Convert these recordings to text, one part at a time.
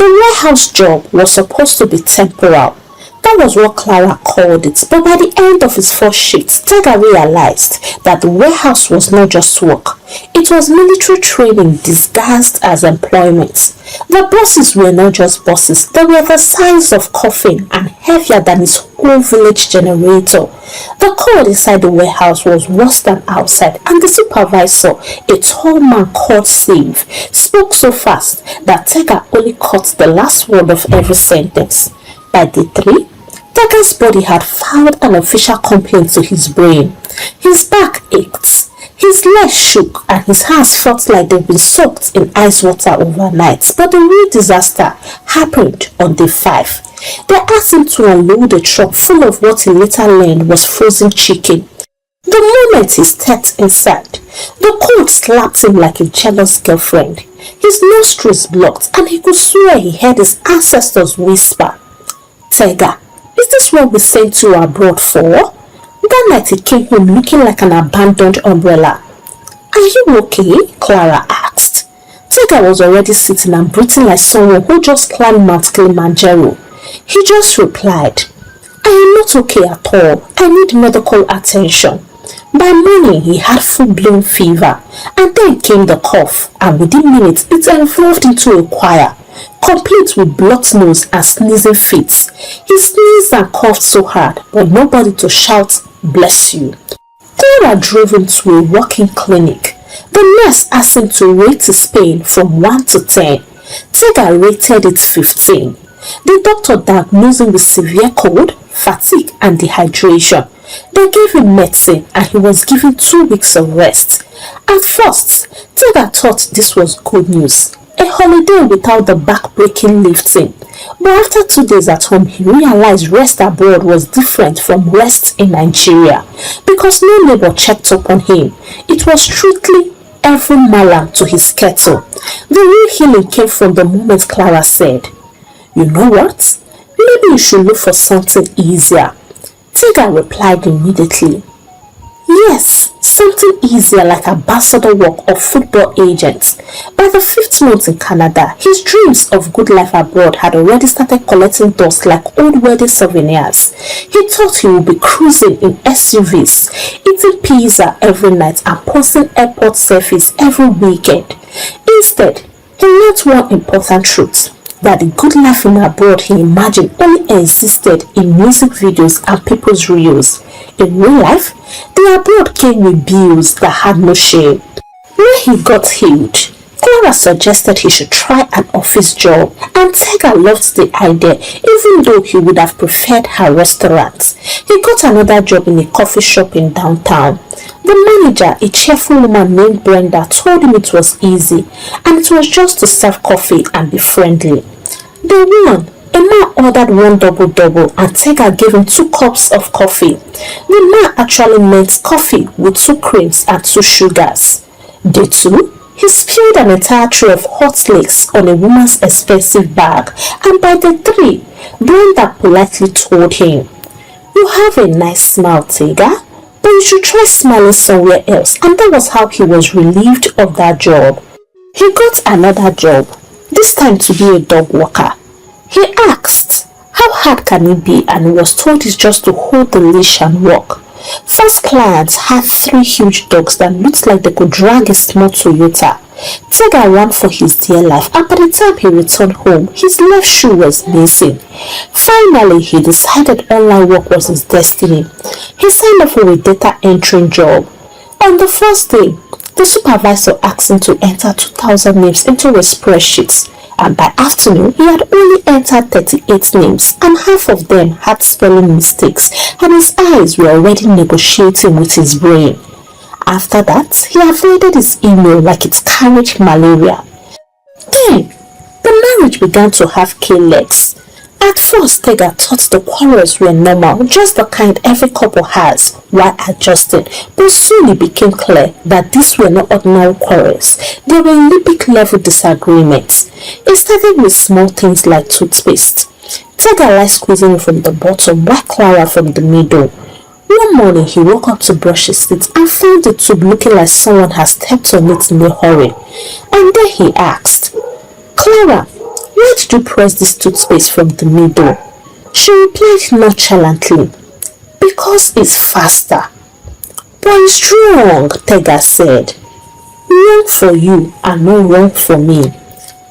The warehouse job was supposed to be temporal. That was what Clara called it, but by the end of his first shift, Tega realized that the warehouse was not just work. It was military training disguised as employment. The bosses were not just bosses, they were the size of coffin and heavier than his whole village generator. The cold inside the warehouse was worse than outside, and the supervisor, a tall man called Steve, spoke so fast that Tega only caught the last word of every sentence. By day 3, Tega's body had filed an official complaint to his brain. His back ached, his legs shook, and his hands felt like they'd been soaked in ice water overnight. But the real disaster happened on day 5. They asked him to unload a truck full of what he later learned was frozen chicken. The moment he stepped inside, the cold slapped him like a jealous girlfriend. His nostrils blocked, and he could swear he heard his ancestors whisper, "Tega, is this what we sent you abroad for?" That night he came home looking like an abandoned umbrella. "Are you okay?" Clara asked. Tega was already sitting and breathing like someone who just climbed Mount Kilimanjaro. He just replied, "I am not okay at all. I need medical attention." By morning he had full-blown fever, and then came the cough, and within minutes it evolved into a choir, complete with blocked nose and sneezing fits. He sneezed and coughed so hard, but nobody to shout, "Bless you." Clara drove him to a walk-in clinic. The nurse asked him to rate his pain from 1 to 10. Tega rated it 15. The doctor diagnosed him with severe cold, fatigue, and dehydration. They gave him medicine, and he was given 2 weeks of rest. At first, Tega thought this was good news, a holiday without the back-breaking lifting. But after 2 days at home, he realized rest abroad was different from rest in Nigeria, because no neighbor checked up on him. It was strictly every malam to his kettle. The real healing came from the moment Clara said, "You know what? Maybe you should look for something easier." Tega replied immediately, "Yes, something easier like ambassador work or football agent." By the 5th month in Canada, his dreams of good life abroad had already started collecting dust like old wedding souvenirs. He thought he would be cruising in SUVs, eating pizza every night and posting airport selfies every weekend. Instead, he learned one important truth, that the good life in abroad he imagined only existed in music videos and people's reels. In real life, the abroad came with bills that had no shame. When he got healed, Clara suggested he should try an office job, and Tega loved the idea, even though he would have preferred her restaurant. He got another job in a coffee shop in downtown. The manager, a cheerful woman named Brenda, told him it was easy, and it was just to serve coffee and be friendly. Day 1, a man ordered 1 double-double, and Tega gave him 2 cups of coffee. The man actually meant coffee with 2 creams and 2 sugars. Day 2, he spilled an entire tray of hot flakes on a woman's expensive bag, and by day 3, Brenda politely told him, "You have a nice smile, Tega, but you should try smiling somewhere else," and that was how he was relieved of that job. He got another job, this time to be a dog walker. He asked, how hard can it be, and he was told it's just to hold the leash and walk. First clients had 3 huge dogs that looked like they could drag a small Toyota. Tega ran for his dear life, and by the time he returned home, his left shoe was missing. Finally, he decided online work was his destiny. He signed up for a data entering job. On the first day, the supervisor asked him to enter 2,000 names into a spreadsheet, and by afternoon, he had only entered 38 names, and half of them had spelling mistakes, and his eyes were already negotiating with his brain. After that, he avoided his email like it carried malaria. Then, the marriage began to have K-legs. At first, Tega thought the quarrels were normal, just the kind every couple has while adjusting, but soon it became clear that these were not ordinary quarrels. They were Olympic-level disagreements. It started with small things like toothpaste. Tega liked squeezing it from the bottom, while Clara from the middle. One morning, he woke up to brush his teeth and found the tube looking like someone had stepped on it in a hurry. And then he asked, "Clara, "Why did you press this toothpaste from the middle?" She replied nonchalantly, "Because it's faster." "But it's wrong," Tega said. "Wrong for you and not wrong for me."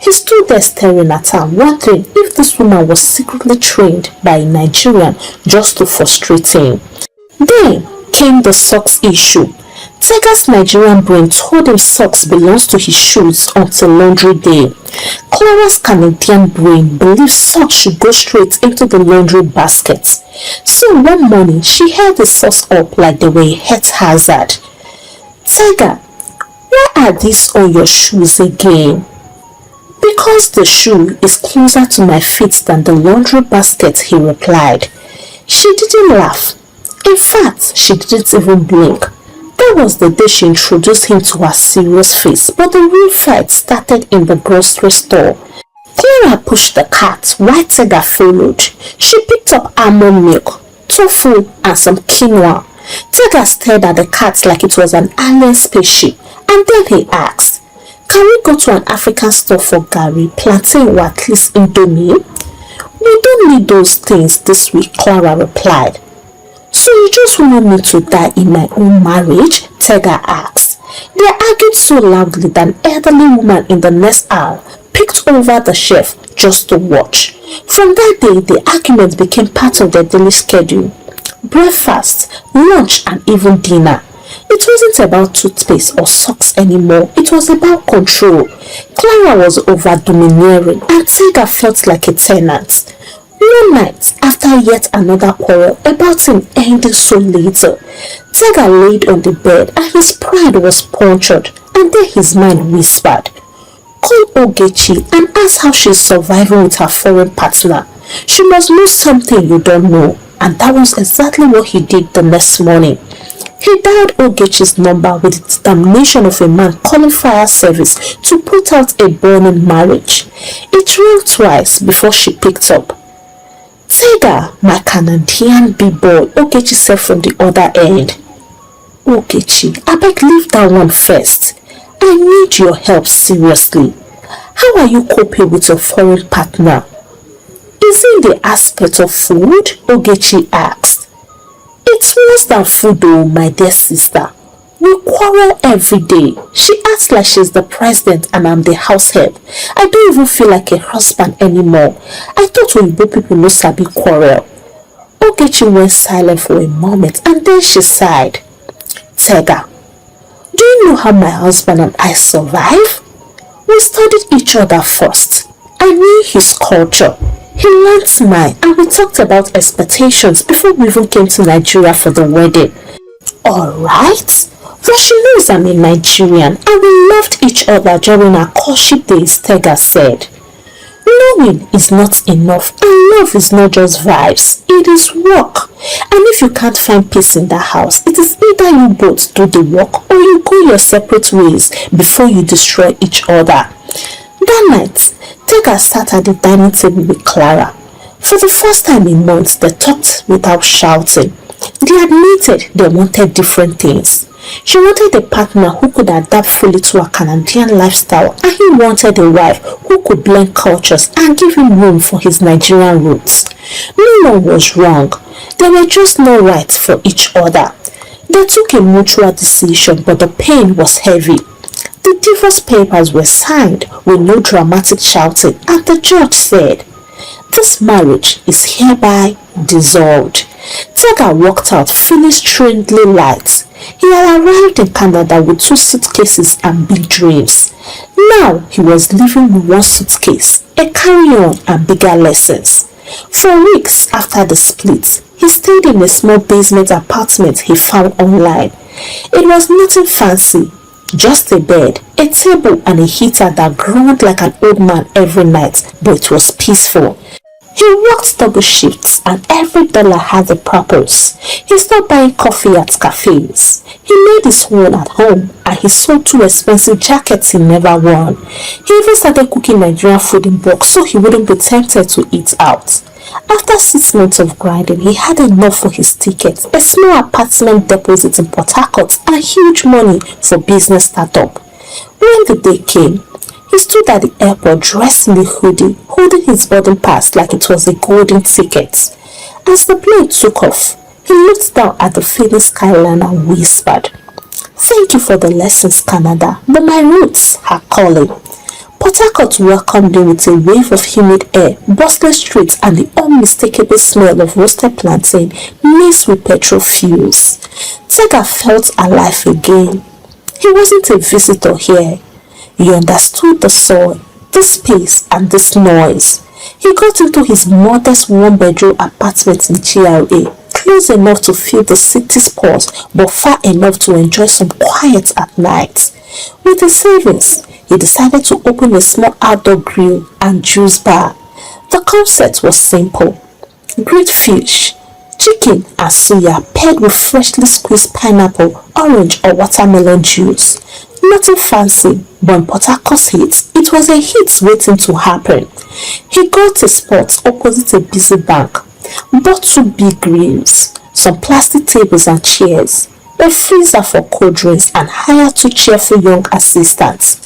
He stood there staring at her, wondering if this woman was secretly trained by a Nigerian just to frustrate him. Then came the socks issue. Tega's Nigerian brain told him socks belongs to his shoes until laundry day. Clara's Canadian brain believed socks should go straight into the laundry basket. So one morning she held the socks up like they were a health hazard. "Tega, why are these on your shoes again?" "Because the shoe is closer to my feet than the laundry basket," he replied. She didn't laugh. In fact, she didn't even blink. That was the day she introduced him to her serious face, but the real fight started in the grocery store. Clara pushed the cart while Tega followed. She picked up almond milk, tofu, and some quinoa. Tega stared at the cart like it was an alien spaceship, and then he asked, "Can we go to an African store for gari, plantain, or at least indomie?" "We don't need those things this week," Clara replied. "So you just want me to die in my own marriage?" Tega asked. They argued so loudly that an elderly woman in the next aisle picked over the shelf just to watch. From that day, the argument became part of their daily schedule. Breakfast, lunch, and even dinner. It wasn't about toothpaste or socks anymore. It was about control. Clara was over-domineering and Tega felt like a tenant. One night, after yet another quarrel about him ending so later, Tega laid on the bed and his pride was punctured, and then his mind whispered, "Call Ogechi and ask how she's surviving with her foreign partner. She must know something you don't know." And that was exactly what he did the next morning. He dialed Ogechi's number with the determination of a man calling fire service to put out a burning marriage. It rang twice before she picked up. "Tega, my Canadian b-boy," Ogechi said from the other end. "Ogechi, I beg leave that one first. I need your help seriously. How are you coping with your foreign partner?" "Is it the aspect of food?" Ogechi asked. "It's worse than food though, my dear sister. We quarrel every day. She acts like she's the president and I'm the house help. I don't even feel like a husband anymore. I thought Oyibo people no sabi quarrel." Ogechi went silent for a moment and then she sighed. "Tega, do you know how my husband and I survive? We studied each other first. I knew his culture. He learned mine and we talked about expectations before we even came to Nigeria for the wedding." "Alright, but she knows I'm a Nigerian and we loved each other during our courtship days," Tega said. "Knowing is not enough and love is not just vibes, it is work. And if you can't find peace in that house, it is either you both do the work or you go your separate ways before you destroy each other." That night, Tega sat at the dining table with Clara. For the first time in months, they talked without shouting. They admitted they wanted different things. She wanted a partner who could adapt fully to her Canadian lifestyle, and he wanted a wife who could blend cultures and give him room for his Nigerian roots. No one was wrong. They were just not right for each other. They took a mutual decision, but the pain was heavy. The divorce papers were signed with no dramatic shouting, and the judge said, "This marriage is hereby dissolved." Tega walked out feeling strangely light. He had arrived in Canada with 2 suitcases and big dreams. Now he was living with 1 suitcase, a carry-on and bigger lessons. For weeks after the split, he stayed in a small basement apartment he found online. It was nothing fancy. Just a bed, a table and a heater that groaned like an old man every night, but it was peaceful. He worked double shifts and every dollar had a purpose. He stopped buying coffee at cafes. He made his own at home and he sold 2 expensive jackets he never worn. He even started cooking Nigerian food in bulk so he wouldn't be tempted to eat out. After 6 months of grinding, he had enough for his ticket, a small apartment deposit in Port Harcourt, and huge money for business startup. When the day came, He stood at the airport dressed in a hoodie, holding his boarding pass like it was a golden ticket. As the plane took off, he looked down at the fading skyline and whispered, "Thank you for the lessons, Canada, but my roots are calling." Port Harcourt welcomed him with a wave of humid air, bustling streets, and the unmistakable smell of roasted plantain mixed with petrol fuels. Tega felt alive again. He wasn't a visitor here. He understood the soil, the space, and this noise. He got into his modest one-bedroom apartment in GRA, close enough to feel the city's pulse, but far enough to enjoy some quiet at night. With his savings, he decided to open a small outdoor grill and juice bar. The concept was simple: grilled fish, chicken and suya paired with freshly squeezed pineapple, orange or watermelon juice. Nothing fancy, but in Port Harcourt's heat, it was a hit waiting to happen. He got a spot opposite a busy bank, bought 2 big grills, some plastic tables and chairs, a freezer for cold drinks, and hired 2 cheerful young assistants.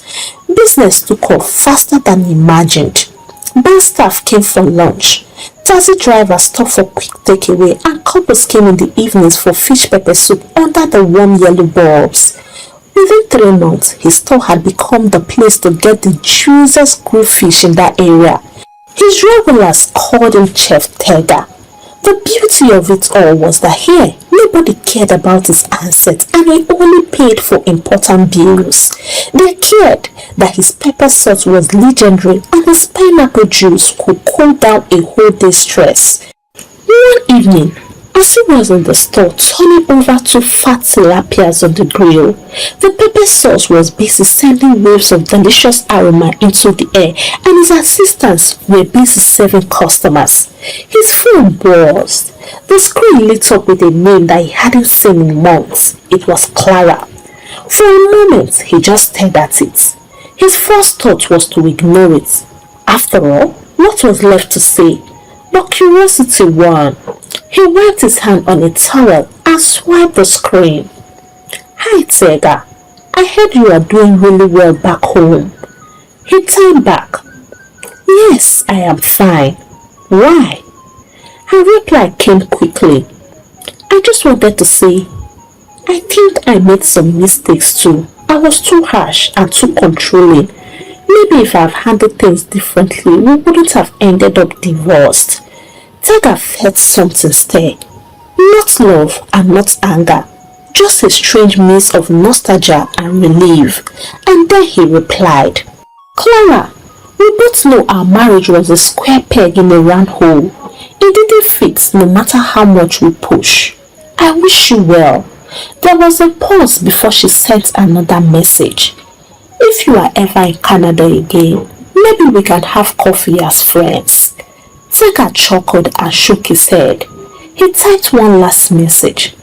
Business took off faster than imagined. Bank staff came for lunch, taxi drivers stopped for quick takeaway, and couples came in the evenings for fish pepper soup under the warm yellow bulbs. Within 3 months, his store had become the place to get the juiciest grilled fish in that area. His regulars called him Chef Tega. The beauty of it all was that here, nobody cared about his assets and he only paid for important bills. They cared that his pepper sauce was legendary and his pineapple juice could cool down a whole day's stress. One evening, as he was in the store turning over 2 fat tilapias on the grill, the pepper sauce was busy sending waves of delicious aroma into the air, and his assistants were busy serving customers. His phone buzzed. The screen lit up with a name that he hadn't seen in months. It was Clara. For a moment, he just stared at it. His first thought was to ignore it. After all, what was left to say? But curiosity won. He wiped his hand on a towel and swiped the screen. "Hi, Tega. I heard you are doing really well back home." He typed back, "Yes, I am fine. Why?" Her reply came quickly. "I just wanted to say, I think I made some mistakes too. I was too harsh and too controlling. Maybe if I've handled things differently, we wouldn't have ended up divorced." Tega felt something stir. Not love and not anger, just a strange mix of nostalgia and relief. And then he replied, "Clara, we both know our marriage was a square peg in a round hole. It didn't fit no matter how much we push. I wish you well." There was a pause before she sent another message. "If you are ever in Canada again, maybe we can have coffee as friends." Tega chuckled and shook his head. He typed one last message.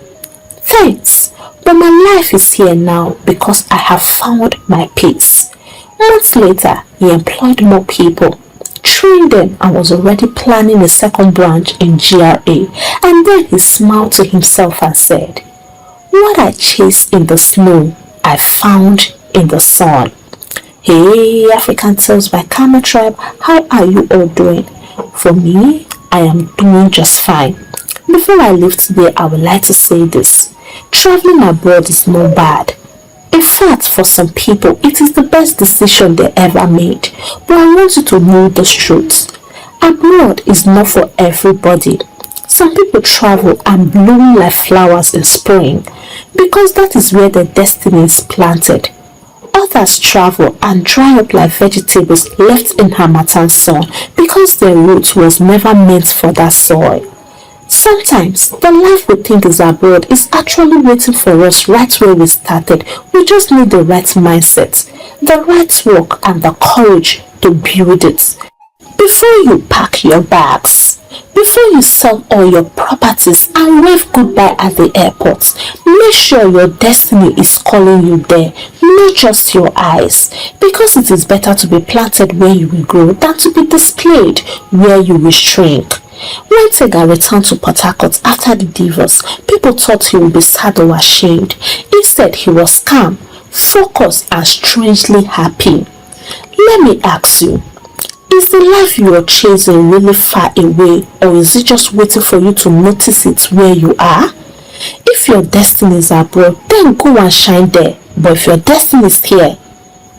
"Thanks, but my life is here now because I have found my peace." Months later, he employed more people, trained them, and was already planning a second branch in GRA. And then he smiled to himself and said, "What I chased in the snow, I found in the sun." Hey, African Tales by Karma Tribe, how are you all doing? For me, I am doing just fine. Before I leave today, I would like to say this. Traveling abroad is not bad. In fact, for some people, it is the best decision they ever made. But I want you to know this truth. Abroad is not for everybody. Some people travel and bloom like flowers in spring because that is where their destiny is planted. Others travel and dry up like vegetables left in harmattan sun because their root was never meant for that soil. Sometimes the life we think is abroad is actually waiting for us right where we started. We just need the right mindset, the right work, and the courage to build it. Before you pack your bags, before you sell all your properties and wave goodbye at the airport, make sure your destiny is calling you there, not just your eyes, because it is better to be planted where you will grow than to be displayed where you will shrink. When Tega returned to Port Harcourt after the divorce, people thought he would be sad or ashamed. Instead, he was calm, focused, and strangely happy. Let me ask you, is the life you are chasing really far away, or is it just waiting for you to notice it where you are? If your destiny is abroad, then go and shine there. But if your destiny is here,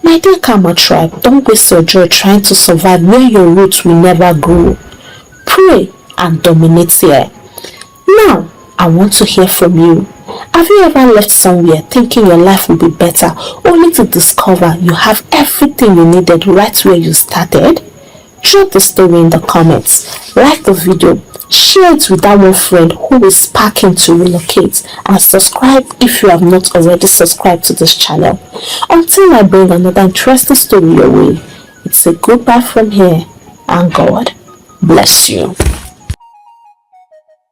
my dear Karma tribe, don't waste your joy trying to survive where your roots will never grow. Pray and dominate here. Now, I want to hear from you. Have you ever left somewhere thinking your life will be better, only to discover you have everything you needed right where you started? Drop the story in the comments, like the video, share it with that one friend who is packing to relocate, and subscribe if you have not already subscribed to this channel. Until I bring another interesting story your way, it's a goodbye from here, and God bless you.